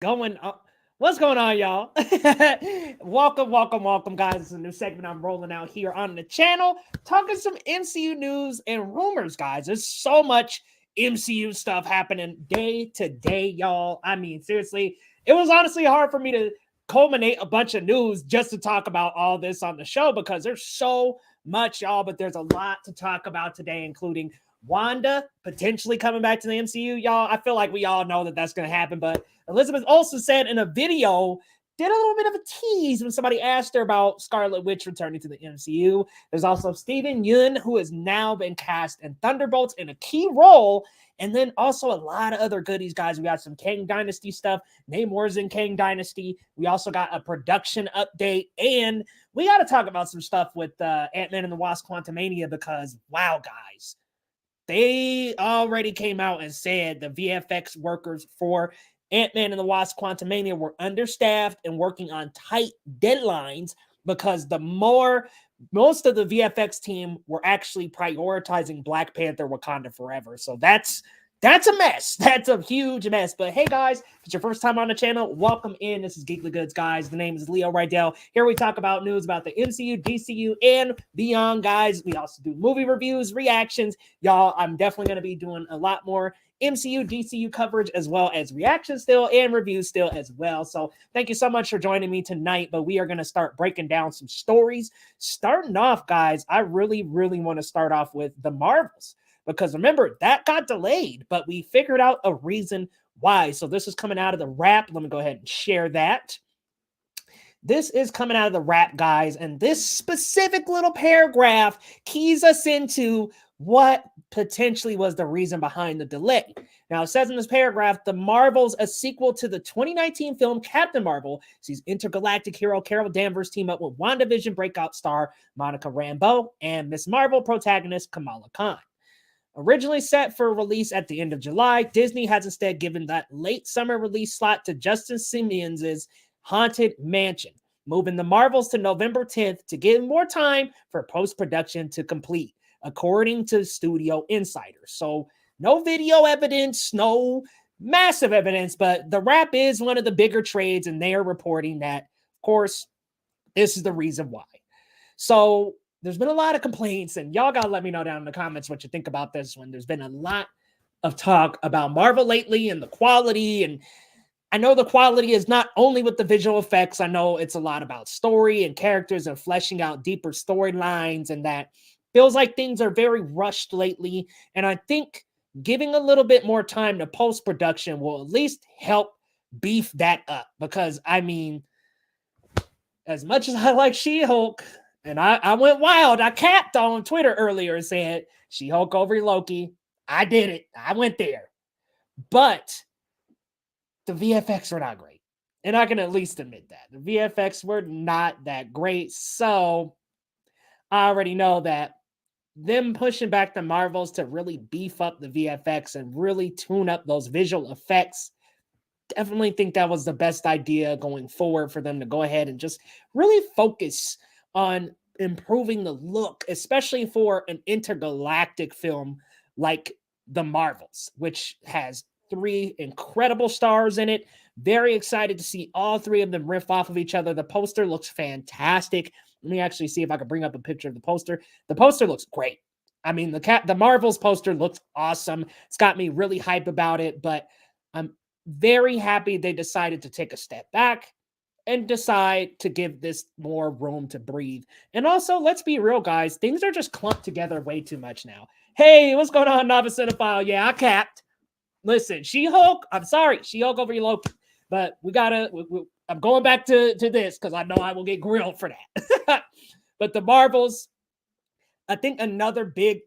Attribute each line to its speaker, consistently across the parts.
Speaker 1: going on? What's going on, y'all? Welcome, guys. It's a new segment I'm rolling out here on the channel, talking some MCU news and rumors, guys. There's so much MCU stuff happening day to day, y'all. I mean, seriously, it was honestly hard for me to culminate a bunch of news just to talk about all this on the show because there's so much, y'all. But there's a lot to talk about today, including Wanda potentially coming back to the MCU, y'all. I feel like we all know that that's going to happen, but Elizabeth also said in a video, did a little bit of a tease when somebody asked her about Scarlet Witch returning to the MCU. There's also Steven Yeun, who has now been cast in Thunderbolts in a key role. And then also a lot of other goodies, guys. We got some Kang Dynasty stuff. Namor's in Kang Dynasty. We also got a production update. And we got to talk about some stuff with Ant-Man and the Wasp Quantumania because, wow, guys. They already came out and said the VFX workers for Ant-Man and the Wasp Quantumania were understaffed and working on tight deadlines because most of the VFX team were actually prioritizing Black Panther Wakanda Forever. So that's a mess. That's a huge mess. But hey, guys, if it's your first time on the channel, welcome in. This is Geekly Goods, guys. The name is Leo Rydell. Here we talk about news about the MCU, DCU, and beyond, guys. We also do movie reviews, reactions. Y'all, I'm definitely going to be doing a lot more MCU, DCU coverage, as well as reactions still and reviews still as well. So thank you so much for joining me tonight. But we are going to start breaking down some stories. Starting off, guys, I really want to start off with the Marvels. Because remember, that got delayed, but we figured out a reason why. So this is coming out of the Wrap. Let me go ahead and share that. This is coming out of the Wrap, guys. And this specific little paragraph keys us into what potentially was the reason behind the delay. Now, it says in this paragraph, The Marvels, a sequel to the 2019 film Captain Marvel, sees intergalactic hero Carol Danvers team up with WandaVision breakout star Monica Rambeau and Ms. Marvel protagonist Kamala Khan. Originally set for release at the end of July, Disney has instead given that late summer release slot to Justin Simmons' Haunted Mansion, moving the Marvels to November 10th to give more time for post-production to complete, according to studio insiders. So no video evidence, no massive evidence, but the Wrap is one of the bigger trades, and they are reporting that, of course, this is the reason why. So there's been a lot of complaints, and y'all got to let me know down in the comments what you think about this one. There's been a lot of talk about Marvel lately and the quality, and I know the quality is not only with the visual effects. I know it's a lot about story and characters and fleshing out deeper storylines, and that feels like things are very rushed lately, and I think giving a little bit more time to post-production will at least help beef that up, because, I mean, as much as I like She-Hulk, and I went wild. I capped on Twitter earlier and said, She-Hulk over Loki. I did it. I went there. But the VFX were not great. And I can at least admit that. The VFX were not that great. So I already know that them pushing back the Marvels to really beef up the VFX and really tune up those visual effects, definitely think that was the best idea going forward for them to go ahead and just really focus on improving the look, especially for an intergalactic film like The Marvels, which has 3 incredible stars in it. Very excited to see all 3 of them riff off of each other. The poster looks fantastic. Let me actually see if I can bring up a picture of the poster. The poster looks great. I mean, the Marvels poster looks awesome. It's got me really hype about it, but I'm very happy they decided to take a step back and decide to give this more room to breathe. And also, let's be real, guys. Things are just clumped together way too much now. Hey, what's going on, Novice Cinephile? Yeah, I capped. Listen, She-Hulk, I'm sorry, She-Hulk over Loki. But we gotta, I'm going back to this because I know I will get grilled for that. But the Marvels, I think another big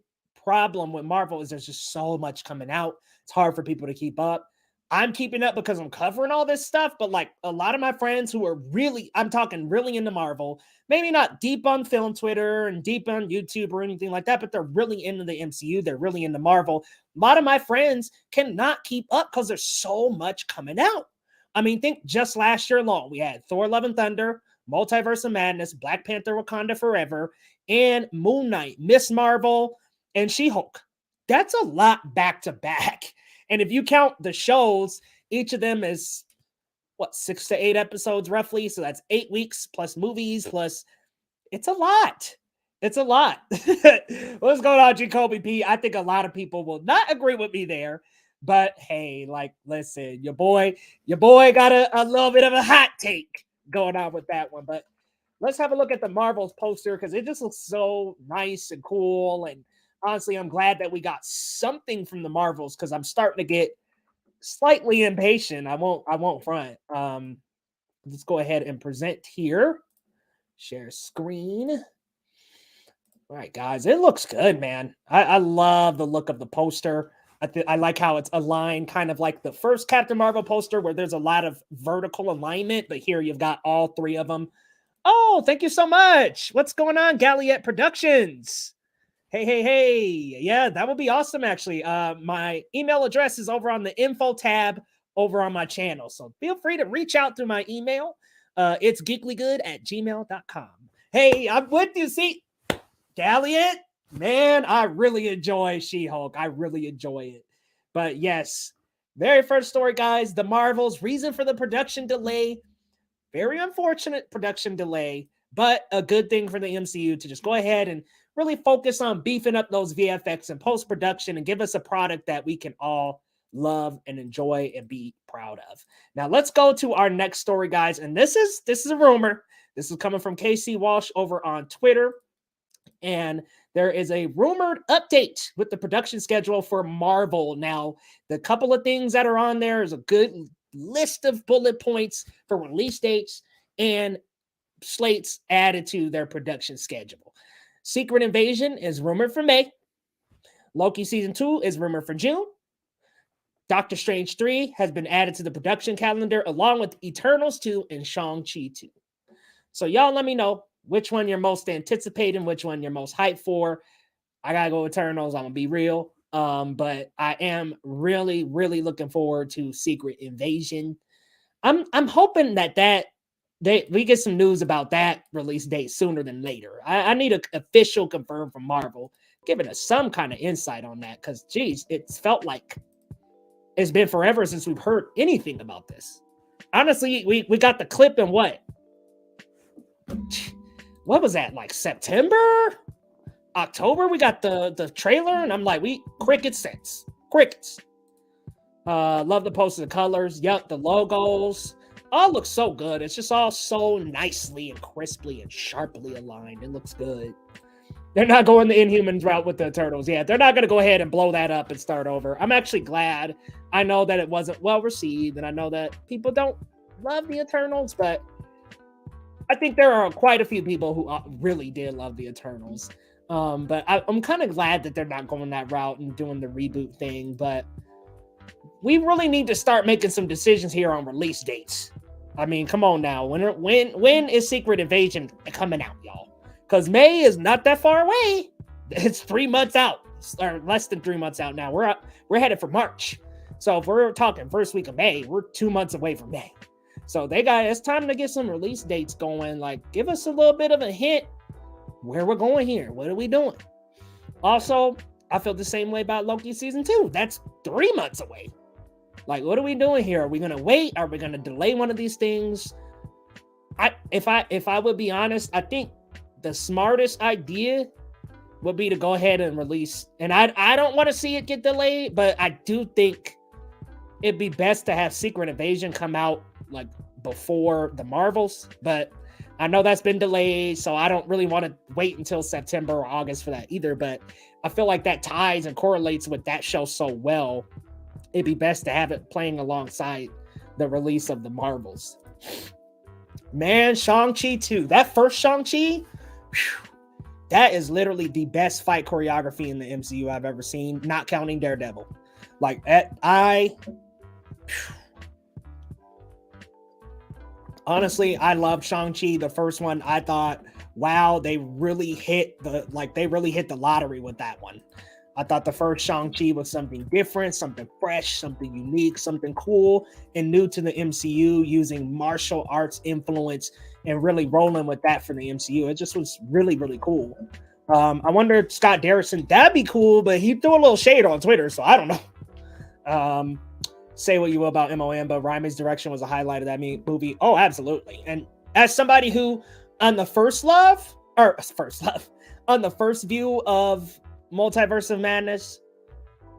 Speaker 1: problem with Marvel is there's just so much coming out. It's hard for people to keep up. I'm keeping up because I'm covering all this stuff, but like a lot of my friends who are really, I'm talking really into Marvel, maybe not deep on film Twitter and deep on YouTube or anything like that, but they're really into the MCU. They're really into Marvel. A lot of my friends cannot keep up because there's so much coming out. I mean, think just last year alone, we had Thor, Love and Thunder, Multiverse of Madness, Black Panther, Wakanda Forever, and Moon Knight, Miss Marvel, and She-Hulk. That's a lot back to back. And if you count the shows, each of them is what, 6 to 8 episodes roughly. So that's 8 weeks plus movies plus it's a lot. It's a lot. What's going on, Jacoby P? I think a lot of people will not agree with me there. But hey, like, listen, your boy got a little bit of a hot take going on with that one. But let's have a look at the Marvels poster because it just looks so nice and cool. And honestly, I'm glad that we got something from the Marvels because I'm starting to get slightly impatient. I won't front. Let's go ahead and present here. Share screen. All right, guys, it looks good, man. I love the look of the poster. I like how it's aligned, kind of like the first Captain Marvel poster where there's a lot of vertical alignment, but here you've got all 3 of them. Oh, thank you so much. What's going on, Galliette Productions? Hey. Yeah, that would be awesome, actually. My email address is over on the info tab over on my channel, so feel free to reach out through my email. It's geeklygood@gmail.com. Hey, I'm with you. See, Galliette, man, I really enjoy She-Hulk. I really enjoy it. But yes, very first story, guys. The Marvels, reason for the production delay. Very unfortunate production delay, but a good thing for the MCU to just go ahead and really focus on beefing up those VFX and post-production and give us a product that we can all love and enjoy and be proud of. Now let's go to our next story, guys. And this is a rumor. This is coming from KC Walsh over on Twitter. And there is a rumored update with the production schedule for Marvel. Now, the couple of things that are on there is a good list of bullet points for release dates and slates added to their production schedule. Secret Invasion is rumored for May. Loki Season 2 is rumored for June. Doctor Strange 3 has been added to the production calendar along with Eternals 2 and Shang-Chi 2. So y'all let me know which one you're most anticipating, which one you're most hyped for. I gotta go Eternals, I'm gonna be real. But I am really, really looking forward to Secret Invasion. I'm hoping that we get some news about that release date sooner than later. I need an official confirm from Marvel, giving us some kind of insight on that. Because, geez, it's felt like it's been forever since we've heard anything about this. Honestly, we got the clip in what was that, like September? October? We got the trailer, and I'm like, crickets. Love the poster, the colors. Yep, the logos. All looks so good. It's just all so nicely and crisply and sharply aligned. It looks good. They're not going the Inhumans route with the Turtles. Yeah, they're not going to go ahead and blow that up and start over. I'm actually glad. I know that it wasn't well received, and I know that people don't love the Eternals, but I think there are quite a few people who really did love the Eternals. But I'm kind of glad that they're not going that route and doing the reboot thing. But we really need to start making some decisions here on release dates. I mean, come on now. When is Secret Invasion coming out, y'all? Because May is not that far away. It's 3 months out, or less than 3 months out now. We're headed for March. So if we're talking first week of May, we're 2 months away from May. So it's time to get some release dates going. Like, give us a little bit of a hint where we're going here. What are we doing? Also, I feel the same way about Loki Season 2. That's 3 months away. Like, what are we doing here? Are we going to wait? Are we going to delay one of these things? If I would be honest, I think the smartest idea would be to go ahead and release. And I don't want to see it get delayed, but I do think it'd be best to have Secret Invasion come out like before the Marvels. But I know that's been delayed, so I don't really want to wait until September or August for that either. But I feel like that ties and correlates with that show so well. It'd be best to have it playing alongside the release of the Marvels. Man, Shang-Chi 2. That first Shang-Chi, that is literally the best fight choreography in the MCU I've ever seen, not counting Daredevil. Like, honestly, I love Shang-Chi. The first one, I thought, wow, they really hit the lottery with that one. I thought the first Shang-Chi was something different, something fresh, something unique, something cool and new to the MCU, using martial arts influence and really rolling with that for the MCU. It just was really, really cool. I wonder if Scott Derrickson, that'd be cool, but he threw a little shade on Twitter, so I don't know. say what you will about MOM, but Raimi's direction was a highlight of that movie. Oh, absolutely. And as somebody who, on the first view of Multiverse of Madness,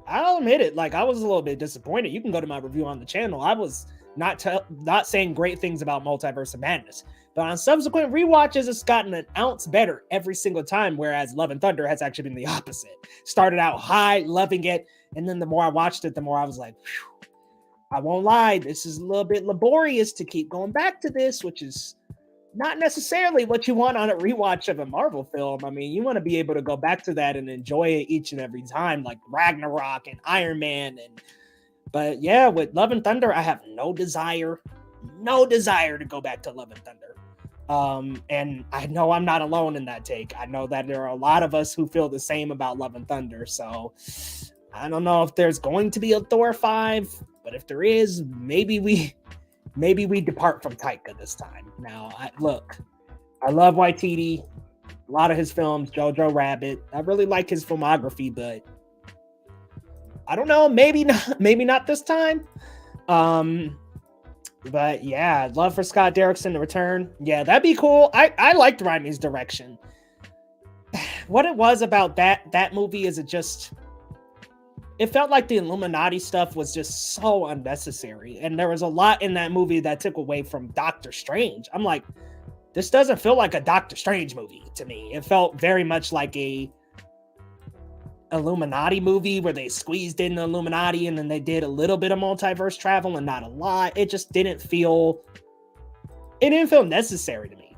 Speaker 1: I'll admit it, like I was a little bit disappointed. You can go to my review on the channel. I was not saying great things about Multiverse of Madness, but on subsequent rewatches, it's gotten an ounce better every single time, whereas Love and Thunder has actually been the opposite. Started out high, loving it, and then the more I watched it, the more I was like, phew, I won't lie, this is a little bit laborious to keep going back to this, which is not necessarily what you want on a rewatch of a Marvel film. I mean, you want to be able to go back to that and enjoy it each and every time, like Ragnarok and Iron Man. But yeah, with Love and Thunder, I have no desire to go back to Love and Thunder. And I know I'm not alone in that take. I know that there are a lot of us who feel the same about Love and Thunder. So I don't know if there's going to be a Thor 5, but if there is, maybe we depart from Taika this time. Now, I love Waititi, a lot of his films, Jojo Rabbit. I really like his filmography, but I don't know, maybe not this time. But yeah, I'd love for Scott Derrickson to return. Yeah, that'd be cool. I liked Raimi's direction. What it was about that movie is it felt like the Illuminati stuff was just so unnecessary. And there was a lot in that movie that took away from Doctor Strange. I'm like, this doesn't feel like a Doctor Strange movie to me. It felt very much like a Illuminati movie where they squeezed in the Illuminati and then they did a little bit of multiverse travel and not a lot. It just didn't feel necessary to me.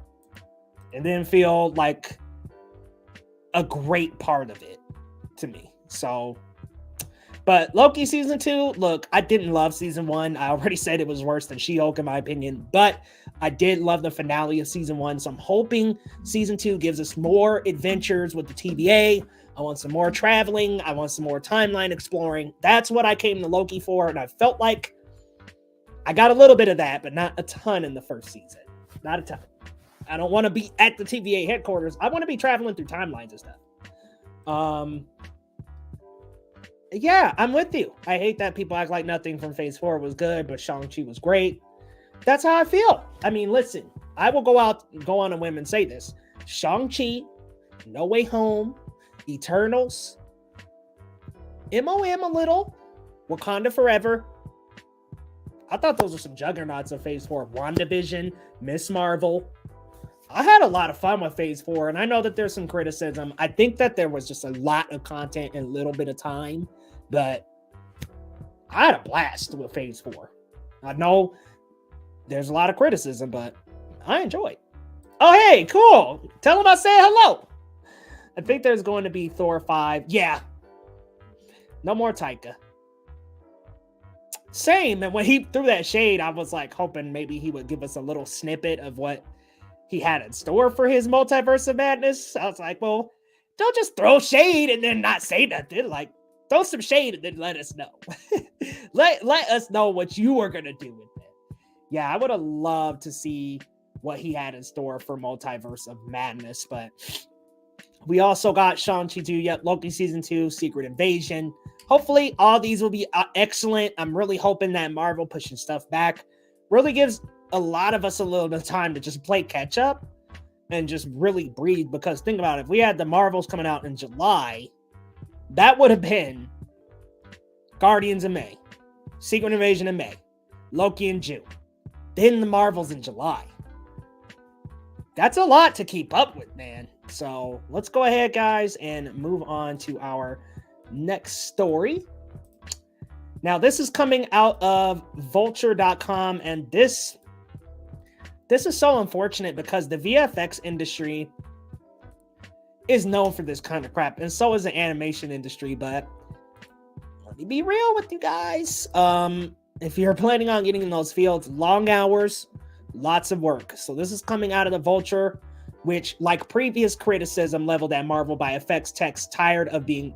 Speaker 1: It didn't feel like a great part of it to me. So, but Loki season 2, look, I didn't love season 1. I already said it was worse than She-Hulk in my opinion, but I did love the finale of season 1. So I'm hoping season 2 gives us more adventures with the TVA. I want some more traveling. I want some more timeline exploring. That's what I came to Loki for. And I felt like I got a little bit of that, but not a ton in the first season. Not a ton. I don't want to be at the TVA headquarters. I want to be traveling through timelines and stuff. Yeah, I'm with you. I hate that people act like nothing from Phase 4 was good, but Shang-Chi was great. That's how I feel. I mean, listen, I will go on a whim and say this. Shang-Chi, No Way Home, Eternals, MOM a little, Wakanda Forever. I thought those were some juggernauts of Phase 4. WandaVision, Miss Marvel. I had a lot of fun with Phase 4, and I know that there's some criticism. I think that there was just a lot of content in a little bit of time, but I had a blast with Phase 4. I know there's a lot of criticism, but I enjoyed. Oh, hey, cool. Tell them I said hello. I think there's going to be Thor 5. Yeah. No more Taika. Same. And when he threw that shade, I was like hoping maybe he would give us a little snippet of what he had in store for his Multiverse of Madness. I was like, well, don't just throw shade and then not say nothing. Like, throw some shade and then let us know. let us know what you are going to do with it. Yeah, I would have loved to see what he had in store for Multiverse of Madness, but we also got Shang-Chi 2, yep, Loki Season 2, Secret Invasion. Hopefully, all these will be excellent. I'm really hoping that Marvel pushing stuff back really gives a lot of us a little bit of time to just play catch up and just really breathe. Because think about it, if we had the Marvels coming out in July, that would have been Guardians in May, Secret Invasion in May, Loki in June, then the Marvels in July. That's a lot to keep up with, man. So let's go ahead, guys, and move on to our next story. Now, this is coming out of vulture.com, and this is so unfortunate because the VFX industry is known for this kind of crap, and so is the animation industry. But let me be real with you guys. If you're planning on getting in those fields, long hours, lots of work. So this is coming out of the Vulture, which, like previous criticism leveled at Marvel by effects techs tired of being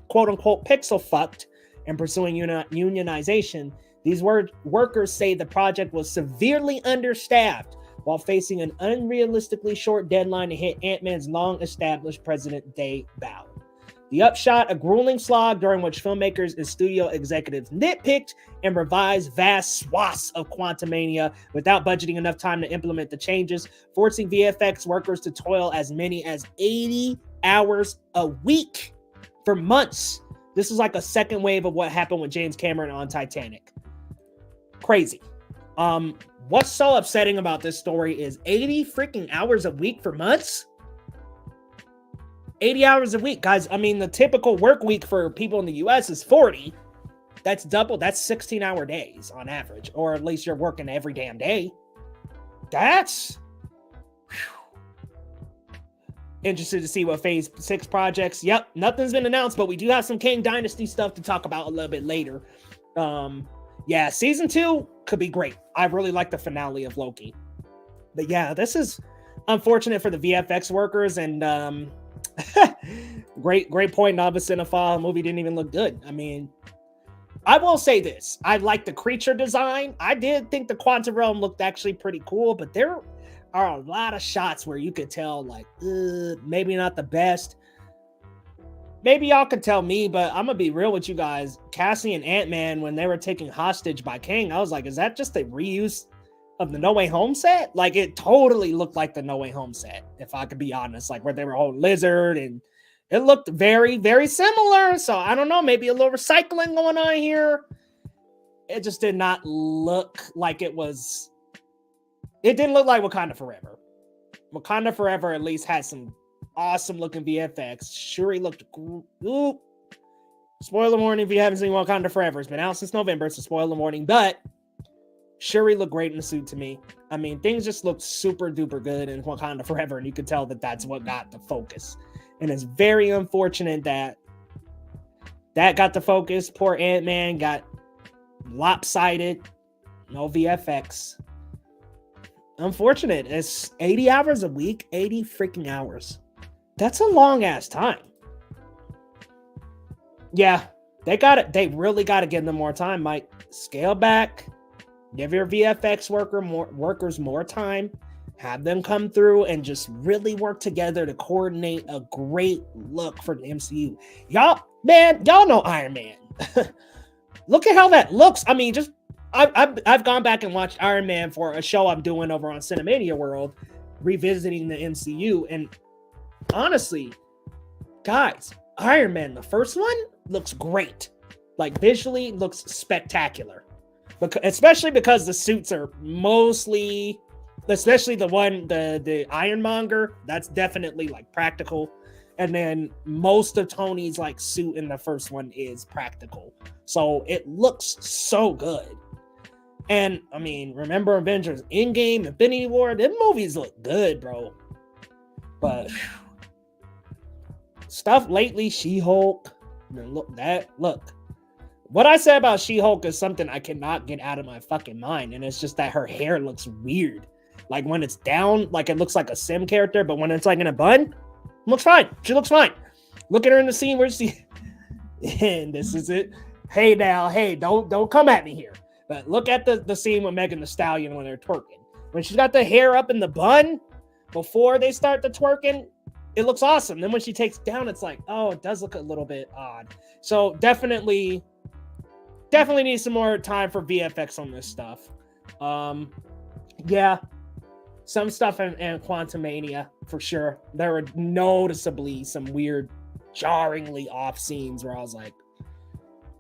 Speaker 1: quote-unquote pixel fucked and pursuing unionization, these workers say the project was severely understaffed while facing an unrealistically short deadline to hit Ant-Man's long-established President Day bow. The upshot, a grueling slog during which filmmakers and studio executives nitpicked and revised vast swaths of Quantumania without budgeting enough time to implement the changes, forcing VFX workers to toil as many as 80 hours a week for months. This is like a second wave of what happened with James Cameron on Titanic. Crazy. What's so upsetting about this story is 80 freaking hours a week for months. 80 hours a week, guys. I mean, the typical work week for people in the US is 40. That's double. That's 16-hour days on average, or at least you're working every damn day. That's interested to see what phase 6 projects. Yep, nothing's been announced, but we do have some Kang Dynasty stuff to talk about a little bit later. Yeah, season 2 could be great. I really like the finale of Loki. But yeah, this is unfortunate for the VFX workers, and great point. Nava Cinephile movie didn't even look good. I mean, I will say this. I like the creature design. I did think the Quantum Realm looked actually pretty cool, but there are a lot of shots where you could tell, like, maybe not the best. Maybe y'all could tell me, but I'm gonna be real with you guys. Cassie and Ant-Man, when they were taken hostage by Kang, I was like, is that just a reuse of the No Way Home set? Like, it totally looked like the No Way Home set, if I could be honest, like where they were holding Lizard, and it looked very, very similar. So I don't know, maybe a little recycling going on here. It just did not look like it was. It didn't look like Wakanda Forever. Wakanda Forever at least had some awesome looking VFX. Shuri looked. Ooh. Spoiler warning if you haven't seen Wakanda Forever. It's been out since November, so spoiler warning. But Shuri looked great in the suit to me. I mean, things just looked super duper good in Wakanda Forever, and you could tell that that's what got the focus. And it's very unfortunate that that got the focus. Poor Ant-Man got lopsided. No VFX. Unfortunate. It's 80 hours a week. 80 freaking hours. That's a long ass time. Yeah, they got it. They really got to give them more time, Mike. Scale back. Give your VFX workers more time. Have them come through and just really work together to coordinate a great look for the MCU. Y'all know Iron Man. Look at how that looks. I mean, just I've gone back and watched Iron Man for a show I'm doing over on Cinemania World, revisiting the MCU, and honestly, guys, Iron Man, the first one, looks great. Like, visually looks spectacular. Especially because the suits are mostly, especially the one, the Ironmonger, that's definitely like practical. And then most of Tony's like suit in the first one is practical. So it looks so good. And I mean, remember Avengers Endgame, Infinity War, them movies look good, bro. But stuff lately, She-Hulk, look. What I said about She-Hulk is something I cannot get out of my fucking mind. And it's just that her hair looks weird. Like when it's down, like it looks like a sim character, but when it's like in a bun, it looks fine. She looks fine. Look at her in the scene where she, and this is it. Hey now, hey, don't come at me here. But look at the scene with Megan Thee Stallion when they're twerking. When she's got the hair up in the bun before they start the twerking, it looks awesome. Then when she takes it down, it's like, oh, it does look a little bit odd. So definitely need some more time for VFX on this stuff. Yeah, some stuff in Quantumania for sure. There were noticeably some weird, jarringly off scenes where I was like,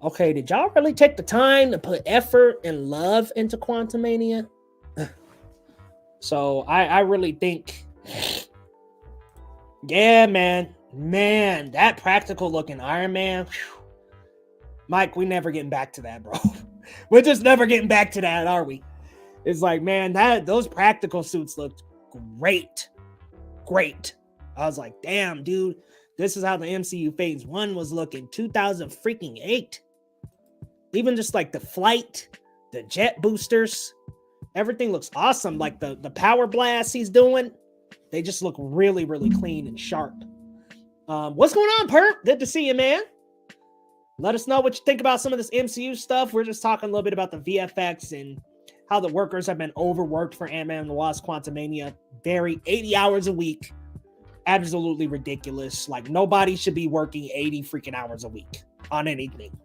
Speaker 1: okay, did y'all really take the time to put effort and love into Quantumania? So I really think, yeah, man, that practical looking Iron Man, whew. Mike, we never getting back to that, bro. We're just never getting back to that, are we? It's like, man, those practical suits looked great. I was like, damn, dude, this is how the MCU Phase 1 was looking, 2008. Even just like the flight, the jet boosters, everything looks awesome. Like the power blast he's doing, they just look really, really clean and sharp. What's going on, Perk? Good to see you, man. Let us know what you think about some of this MCU stuff. We're just talking a little bit about the VFX and how the workers have been overworked for Ant-Man and the Wasp Quantumania. Very 80 hours a week. absolutely ridiculous. Like, nobody should be working 80 freaking hours a week on anything.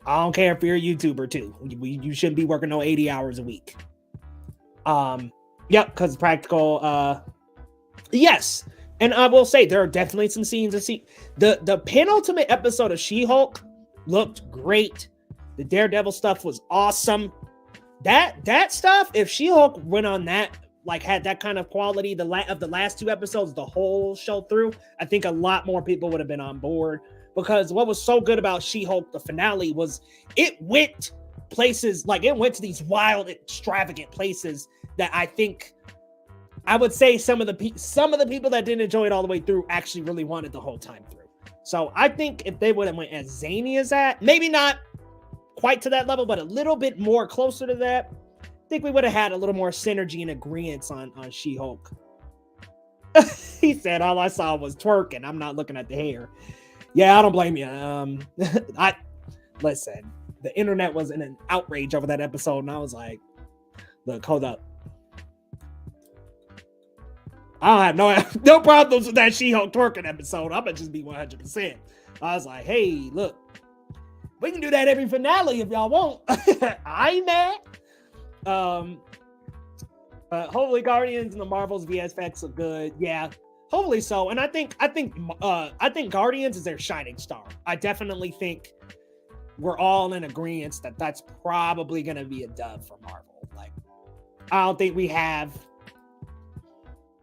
Speaker 1: I don't care if you're a YouTuber too. You shouldn't be working no 80 hours a week. Yep, because practical. Yes, and I will say there are definitely some scenes to see. The penultimate episode of She-Hulk looked great. The Daredevil stuff was awesome. That stuff, if She-Hulk went on that, like had that kind of quality, of the last 2 episodes, the whole show through, I think a lot more people would have been on board. Because what was so good about She-Hulk, the finale, was it went places, like it went to these wild, extravagant places that I think, I would say some of the people that didn't enjoy it all the way through actually really wanted the whole time through. So I think if they would have went as zany as that, maybe not quite to that level, but a little bit more closer to that, I think we would have had a little more synergy and agreement on She-Hulk. He said, all I saw was twerking. I'm not looking at the hair. Yeah, I don't blame you. Listen, the internet was in an outrage over that episode, and I was like, look, hold up. I don't have no problems with that She-Hulk twerking episode. I'm gonna just be 100%. I was like, hey, look, we can do that every finale if y'all want. I ain't mad. Hopefully Guardians and the Marvels VFX look good. Yeah. Hopefully so, and I think Guardians is their shining star. I definitely think we're all in agreement that that's probably going to be a dub for Marvel. Like, I don't think we have.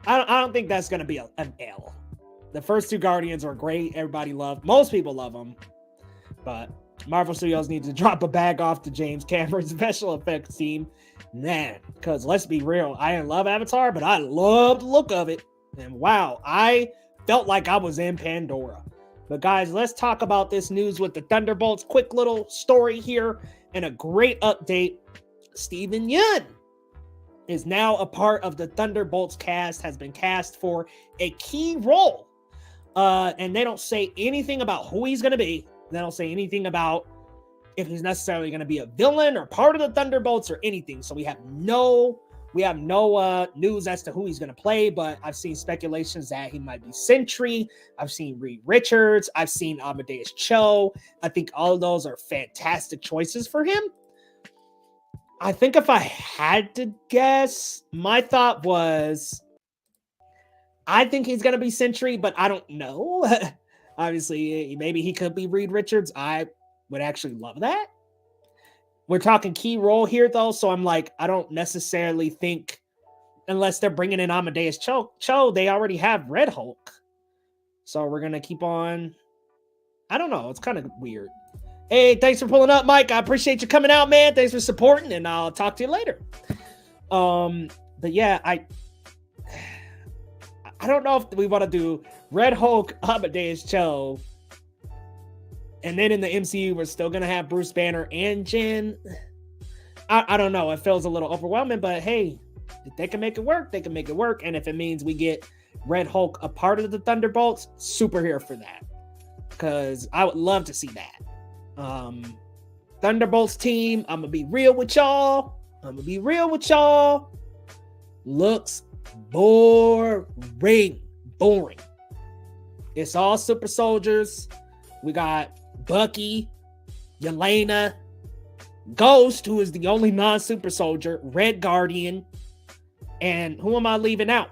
Speaker 1: I don't think that's going to be an L. The first 2 Guardians are great. Most people love them, but Marvel Studios needs to drop a bag off to James Cameron's special effects team, man. Because let's be real, I didn't love Avatar, but I love the look of it. And wow, I felt like I was in Pandora. But guys, let's talk about this news with the Thunderbolts. Quick little story here and a great update. Steven Yeun is now a part of the Thunderbolts cast, has been cast for a key role. And they don't say anything about who he's going to be. They don't say anything about if he's necessarily going to be a villain or part of the Thunderbolts or anything. So we have no news as to who he's going to play, but I've seen speculations that he might be Sentry. I've seen Reed Richards. I've seen Amadeus Cho. I think all of those are fantastic choices for him. I think if I had to guess, my thought was, I think he's going to be Sentry, but I don't know. Obviously, maybe he could be Reed Richards. I would actually love that. We're talking key role here, though, so I'm like, I don't necessarily think, unless they're bringing in Amadeus Cho, they already have Red Hulk. So we're going to keep on. I don't know. It's kind of weird. Hey, thanks for pulling up, Mike. I appreciate you coming out, man. Thanks for supporting, and I'll talk to you later. But yeah, I don't know if we want to do Red Hulk, Amadeus Cho, and then in the MCU, we're still going to have Bruce Banner and Jen. I don't know. It feels a little overwhelming, but hey, if they can make it work, they can make it work. And if it means we get Red Hulk a part of the Thunderbolts, super here for that. Because I would love to see that. Thunderbolts team, I'm going to be real with y'all. Looks boring. It's all super soldiers. We got Bucky, Yelena, Ghost, who is the only non-super soldier, Red Guardian, and who am I leaving out?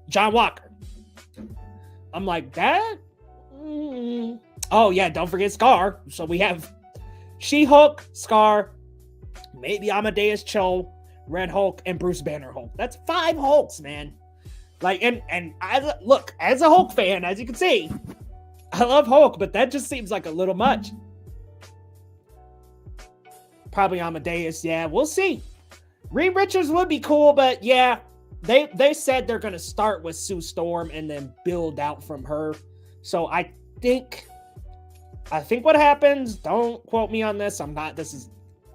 Speaker 1: John Walker. I'm like, that? Oh yeah, don't forget Scar. So we have She-Hulk, Scar, maybe Amadeus Cho, Red Hulk, and Bruce Banner Hulk. That's 5 Hulks, man. Like, and as a Hulk fan, as you can see, I love Hulk, but that just seems like a little much. Probably Amadeus, yeah, we'll see. Reed Richards would be cool, but yeah, they said they're going to start with Sue Storm and then build out from her. So I think what happens, don't quote me on this, this is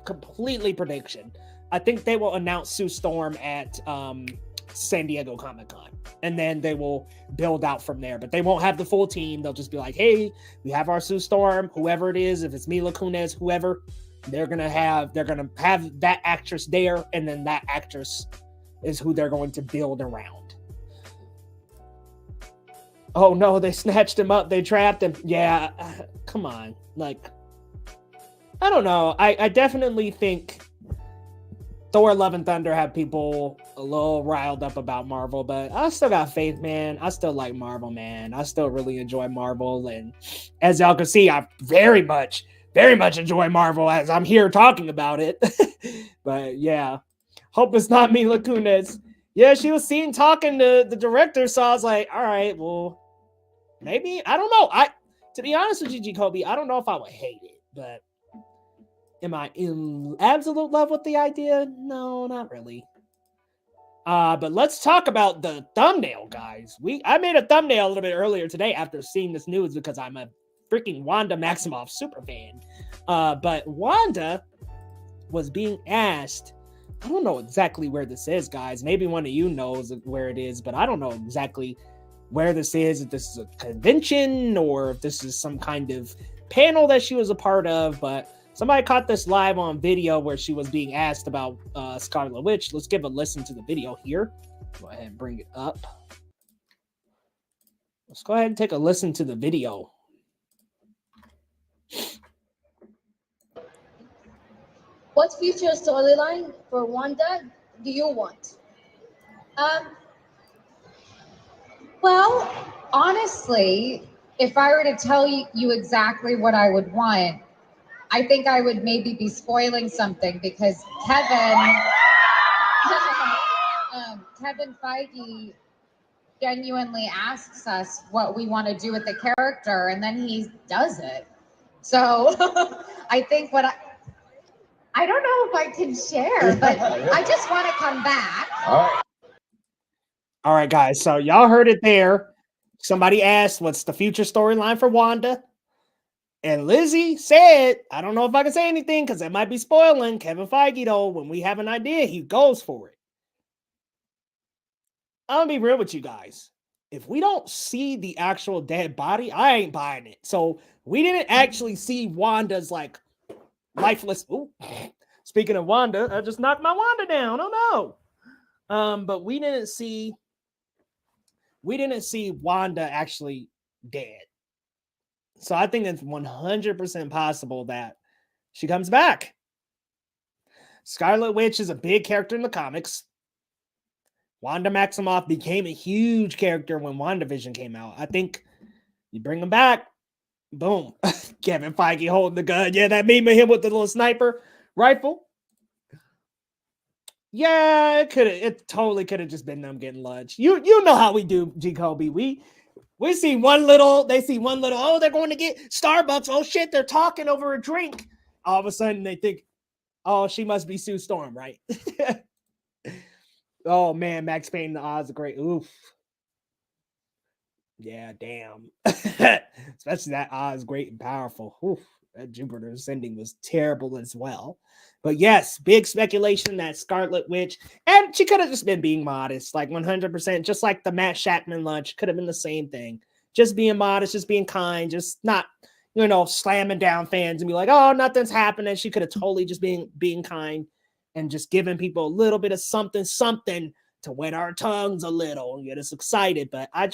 Speaker 1: completely prediction. I think they will announce Sue Storm at San Diego Comic-Con, and then they will build out from there, but they won't have the full team. They'll just be like, hey, we have our Sue Storm, whoever it is, if it's Mila Kunis, whoever, they're gonna have that actress there, and then that actress is who they're going to build around. Oh no, they snatched him up. They trapped him. Yeah, come on. Like, I don't know. I definitely think Thor: Love and Thunder had people a little riled up about Marvel, but I still got faith, man. I still like Marvel, man. I still really enjoy Marvel, and as y'all can see, I very much enjoy Marvel as I'm here talking about it. But yeah, hope it's not Mila Kunis. Yeah, she was seen talking to the director, so I was like, all right, well, maybe I don't know. To be honest with you, Jacoby, I don't know if I would hate it, but am I in absolute love with the idea? No, not really. But let's talk about the thumbnail, guys. I made a thumbnail a little bit earlier today after seeing this news because I'm a freaking Wanda Maximoff super fan. But Wanda was being asked, I don't know exactly where this is, guys. Maybe one of you knows where it is, but I don't know exactly where this is, if this is a convention or if this is some kind of panel that she was a part of, but somebody caught this live on video where she was being asked about Scarlet Witch. Let's give a listen to the video here. Go ahead and bring it up. Let's go ahead and take a listen to the video.
Speaker 2: What future storyline for Wanda do you want? Well, honestly, if I were to tell you exactly what I would want, I think I would maybe be spoiling something because Kevin Feige genuinely asks us what we want to do with the character, and then he does it. So I think I don't know if I can share, but I just want to come back.
Speaker 1: All right, guys. So y'all heard it there. Somebody asked, what's the future storyline for Wanda? And Lizzie said, I don't know if I can say anything because it might be spoiling. Kevin Feige, though, when we have an idea, he goes for it. I'm going to be real with you guys. If we don't see the actual dead body, I ain't buying it. So we didn't actually see Wanda's like lifeless. Ooh. Speaking of Wanda, I just knocked my Wanda down. Oh no. But we didn't see Wanda actually dead. So I think it's 100% possible that she comes back. Scarlet Witch is a big character in the comics. Wanda Maximoff became a huge character when WandaVision came out. I think you bring him back, boom. Kevin Feige holding the gun. Yeah, that meme of him with the little sniper rifle. Yeah, it totally could have just been them getting lunch. You know how we do, Jacoby. We see they see one little, oh, they're going to get Starbucks. Oh shit, they're talking over a drink. All of a sudden they think, oh, she must be Sue Storm, right? Oh man, Max Payne, the odds are great. Oof. Yeah, damn. Especially that Oz great and powerful. Oof, that Jupiter Ascending was terrible as well. But yes, big speculation that Scarlet Witch, and she could have just been being modest, like 100%, just like the Matt Shackman lunch could have been the same thing. Just being modest, just being kind, just not, slamming down fans and be like, oh, nothing's happening. She could have totally just being kind and just giving people a little bit of something to wet our tongues a little and get us excited. But I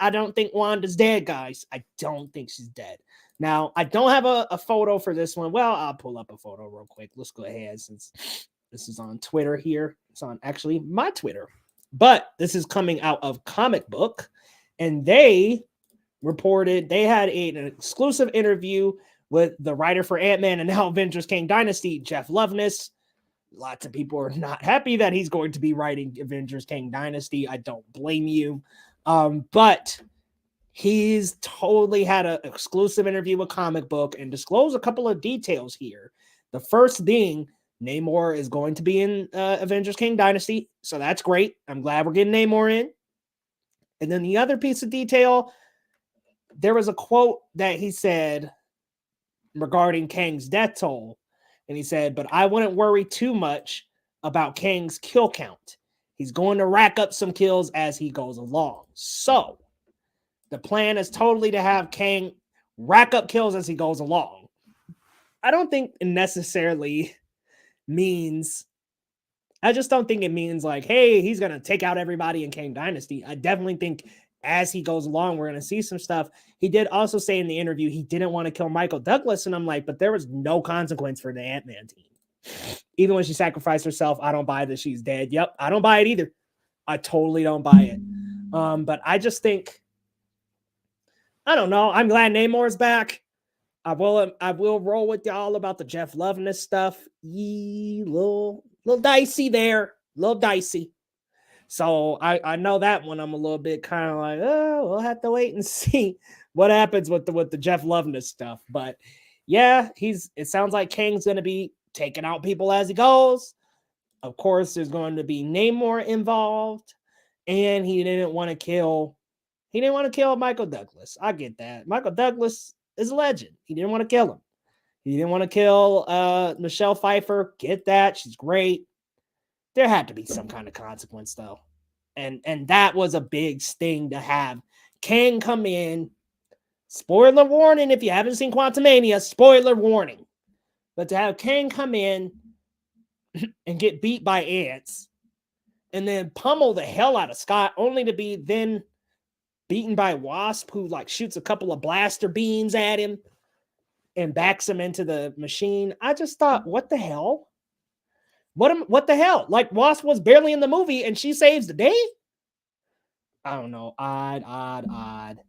Speaker 1: don't think Wanda's dead, guys. I don't think she's dead. Now, I don't have a photo for this one. Well, I'll pull up a photo real quick. Let's go ahead since this is on Twitter here. It's on actually my Twitter. But this is coming out of Comic Book. And they reported they had an exclusive interview with the writer for Ant-Man and now Avengers Kang Dynasty, Jeff Loveness. Lots of people are not happy that he's going to be writing Avengers Kang Dynasty. I don't blame you. But he's totally had an exclusive interview with Comic Book and disclosed a couple of details here. The first being Namor is going to be in Avengers Kang Dynasty. So that's great. I'm glad we're getting Namor in. And then the other piece of detail, there was a quote that he said regarding Kang's death toll. And he said, but I wouldn't worry too much about Kang's kill count. He's going to rack up some kills as he goes along. So the plan is totally to have Kang rack up kills as he goes along. I don't think it necessarily means, I just don't think it means like, hey, he's going to take out everybody in Kang Dynasty. I definitely think as he goes along, we're going to see some stuff. He did also say in the interview he didn't want to kill Michael Douglas. And I'm like, but there was no consequence for the Ant-Man team. Even when she sacrificed herself, I don't buy that she's dead. Yep, I don't buy it either. I totally don't buy it. But I just think, I don't know. I'm glad Namor's back. I will roll with y'all about the Jeff Loveness stuff. Little dicey there. Little dicey. So I know that one. I'm a little bit kind of like, oh, we'll have to wait and see what happens with the Jeff Loveness stuff. But yeah, it sounds like Kang's gonna be taking out people as he goes. Of course, there's going to be Namor involved, and he didn't want to kill Michael Douglas. I get that. Michael Douglas is a legend. He didn't want to kill him. He didn't want to kill Michelle Pfeiffer. Get that. She's great. There had to be some kind of consequence, though. And that was a big sting to have Kang come in. Spoiler warning if you haven't seen Quantumania. Spoiler warning. But to have Kang come in and get beat by ants and then pummel the hell out of Scott, only to be then beaten by Wasp, who like shoots a couple of blaster beams at him and backs him into the machine. I just thought, what the hell? What the hell? Like, Wasp was barely in the movie and she saves the day? I don't know. Odd.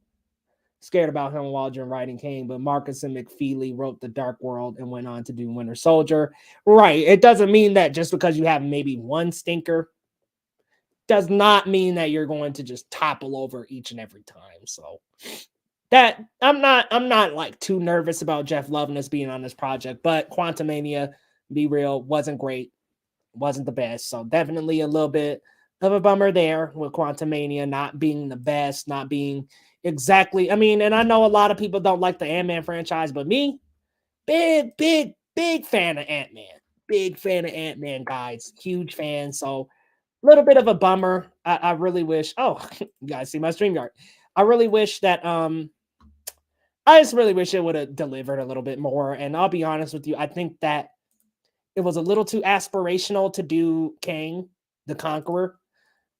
Speaker 1: Scared about him Waldron writing Kang, but Marcus and McFeely wrote The Dark World and went on to do Winter Soldier. Right. It doesn't mean that just because you have maybe one stinker does not mean that you're going to just topple over each and every time. So that I'm not like too nervous about Jeff Loveness being on this project, but Quantumania, be real, wasn't great. Wasn't the best. So definitely a little bit of a bummer there with Quantumania not being the best, not being exactly. I mean, and I know a lot of people don't like the Ant-Man franchise, but me, big fan of Ant-Man. Big fan of Ant-Man, guys. Huge fan. So a little bit of a bummer. I really wish. Oh, you guys see my StreamYard. I really wish that I just really wish it would have delivered a little bit more. And I'll be honest with you, I think that it was a little too aspirational to do Kang the Conqueror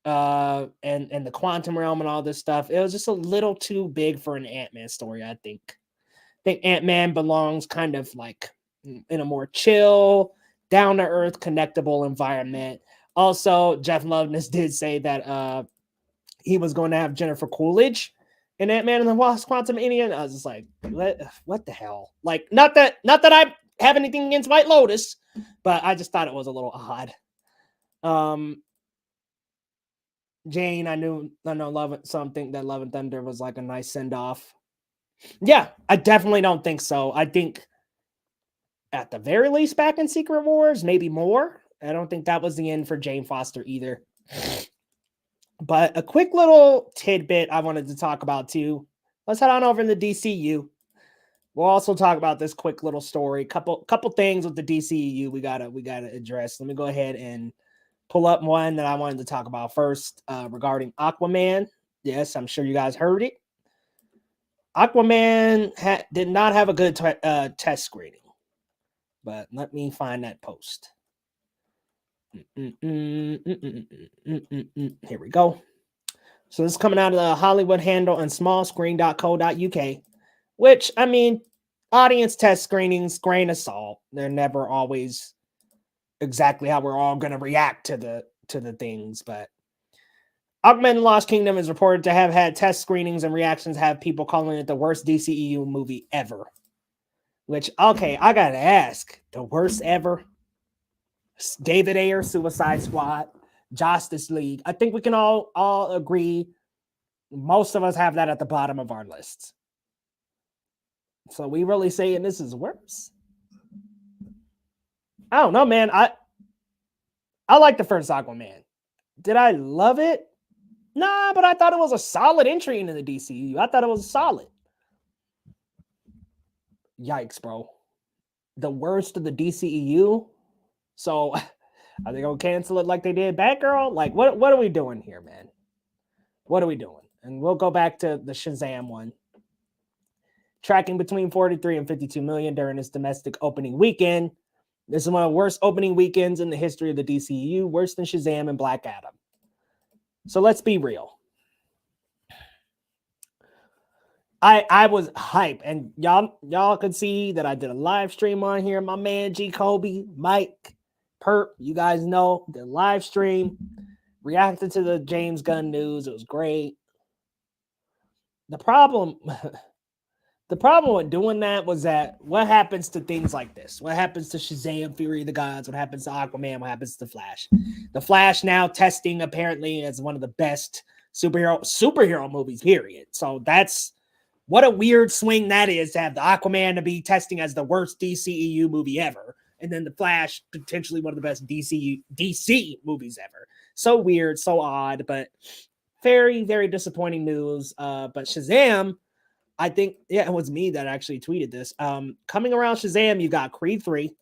Speaker 1: and the quantum realm and all this stuff. It was just a little too big for an Ant-Man story, I think. I think Ant-Man belongs kind of like in a more chill, down-to-earth, connectable environment. Also, Jeff Loveness did say that he was going to have Jennifer Coolidge in Ant-Man and the Wasp: Quantumania. And I was just like, what the hell? Like, not that I have anything against White Lotus, but I just thought it was a little odd. Jane, I know Love and Thunder was like a nice send-off. Yeah, I definitely don't think so. I think at the very least back in Secret Wars, maybe more. I don't think that was the end for Jane Foster either. But a quick little tidbit I wanted to talk about too. Let's head on over in the DCU. We'll also talk about this quick little story. Couple things with the DCU we gotta address. Let me go ahead and pull up one that I wanted to talk about first regarding Aquaman. Yes, I'm sure you guys heard it. Aquaman did not have a good test screening. But let me find that post. Here we go. So this is coming out of the Hollywood Handle and smallscreen.co.uk, which, I mean, audience test screenings, grain of salt. They're never always exactly how we're all going to react to the things. But Aquaman and the Lost Kingdom is reported to have had test screenings and reactions have people calling it the worst DCEU movie ever. Which, okay, I got to ask, the worst ever? David Ayer, Suicide Squad, Justice League. I think we can all agree most of us have that at the bottom of our lists. So we really saying this is worse? I don't know, man. I like the first Aquaman. Did I love it? Nah, but I thought it was a solid entry into the DCU. I thought it was solid. Yikes, bro. The worst of the DCEU? So are they gonna cancel it like they did Batgirl? Like, what are we doing here, man? What are we doing? And we'll go back to the Shazam one. Tracking between 43 and 52 million during its domestic opening weekend. This is one of the worst opening weekends in the history of the DCEU, worse than Shazam and Black Adam. So let's be real. I was hype, and y'all could see that I did a live stream on here. My man G Kobe, Mike, Perp, you guys know the live stream, reacted to the James Gunn news. It was great. The problem The problem with doing that was that what happens to things like this? What happens to Shazam, Fury of the Gods? What happens to Aquaman? What happens to Flash? The Flash now testing apparently as one of the best superhero movies, period. So that's what a weird swing that is, to have the Aquaman to be testing as the worst DCEU movie ever, and then the Flash potentially one of the best DC movies ever. So weird, so odd, but very, very disappointing news. But Shazam, I think, yeah, it was me that actually tweeted this. Coming around Shazam, you got Creed 3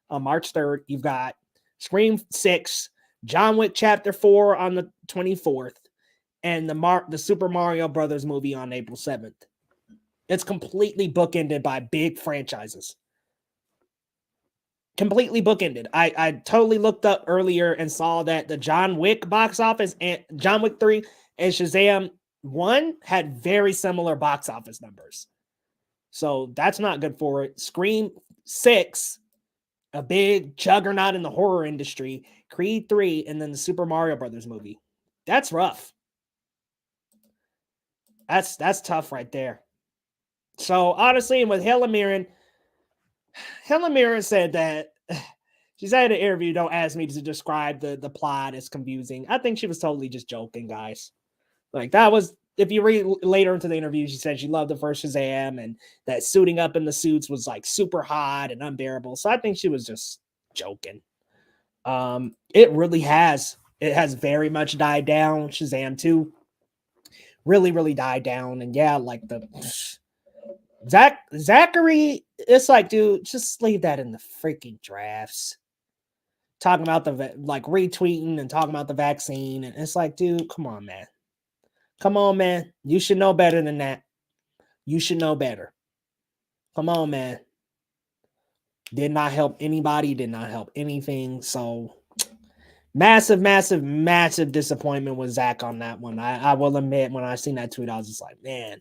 Speaker 1: on March 3rd. You've got Scream 6, John Wick Chapter 4 on the 24th, and the Super Mario Brothers movie on April 7th. It's completely bookended by big franchises. Completely bookended. I totally looked up earlier and saw that the John Wick box office and John Wick 3 and Shazam 1 had very similar box office numbers. So that's not good for it. Scream 6, a big juggernaut in the horror industry. Creed 3, and then the Super Mario Brothers movie. That's rough. That's tough right there. So honestly, and with Helen Mirren said that she said in an interview, "Don't ask me to describe the plot. It's confusing." I think she was totally just joking, guys. Like, that was, if you read later into the interview, she said she loved the first Shazam and that suiting up in the suits was like super hot and unbearable. So I think she was just joking. It has very much died down. Shazam 2 really, really died down. And yeah, like the Zachary, it's like, dude, just leave that in the freaking drafts. Talking about like retweeting and talking about the vaccine. And it's like, dude, come on, man. Come on, man. You should know better than that. You should know better. Come on, man. Did not help anybody. Did not help anything. So massive, massive, massive disappointment with Zach on that one. I will admit, when I seen that tweet, I was just like, man.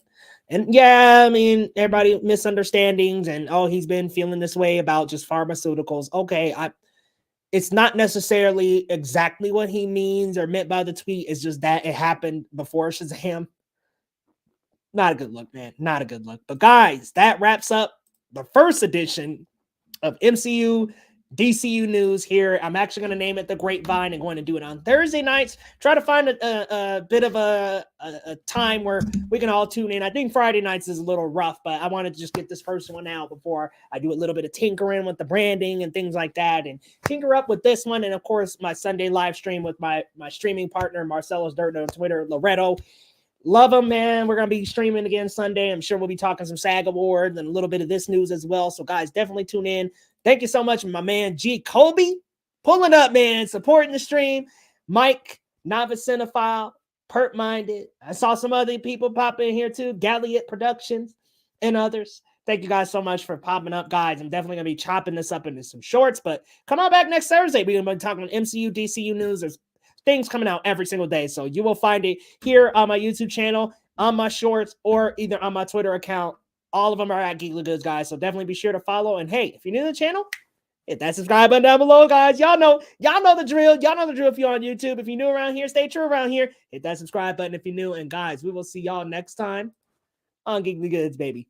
Speaker 1: And yeah, I mean, everybody misunderstandings and, oh, he's been feeling this way about just pharmaceuticals. Okay, it's not necessarily exactly what he means or meant by the tweet. It's just that it happened before Shazam. Not a good look, man. Not a good look. But guys, that wraps up the first edition of MCU DCU news here. I'm actually going to name it The Grapevine and going to do it on Thursday nights. Try to find a bit of a time where we can all tune in. I think Friday nights is a little rough, but I wanted to just get this first one out before I do a little bit of tinkering with the branding and things like that, and tinker up with this one. And of course, my Sunday live stream with my streaming partner, Marcelo's Dirt on Twitter, Loretto. Love them, man. We're going to be streaming again Sunday. I'm sure we'll be talking some SAG Awards and a little bit of this news as well. So, guys, definitely tune in. Thank you so much, my man G. Kobe, pulling up, man, supporting the stream. Mike, Novice Cinephile, Perp Minded. I saw some other people pop in here too, Galliot Productions and others. Thank you guys so much for popping up, guys. I'm definitely going to be chopping this up into some shorts, but come on back next Thursday. We're going to be talking about MCU, DCU news. There's things coming out every single day. So you will find it here on my YouTube channel, on my shorts, or either on my Twitter account. All of them are at Geekly Goods, guys. So definitely be sure to follow. And hey, if you're new to the channel, hit that subscribe button down below, guys. Y'all know the drill. Y'all know the drill if you're on YouTube. If you're new around here, stay true around here. Hit that subscribe button if you're new. And guys, we will see y'all next time on Geekly Goods, baby.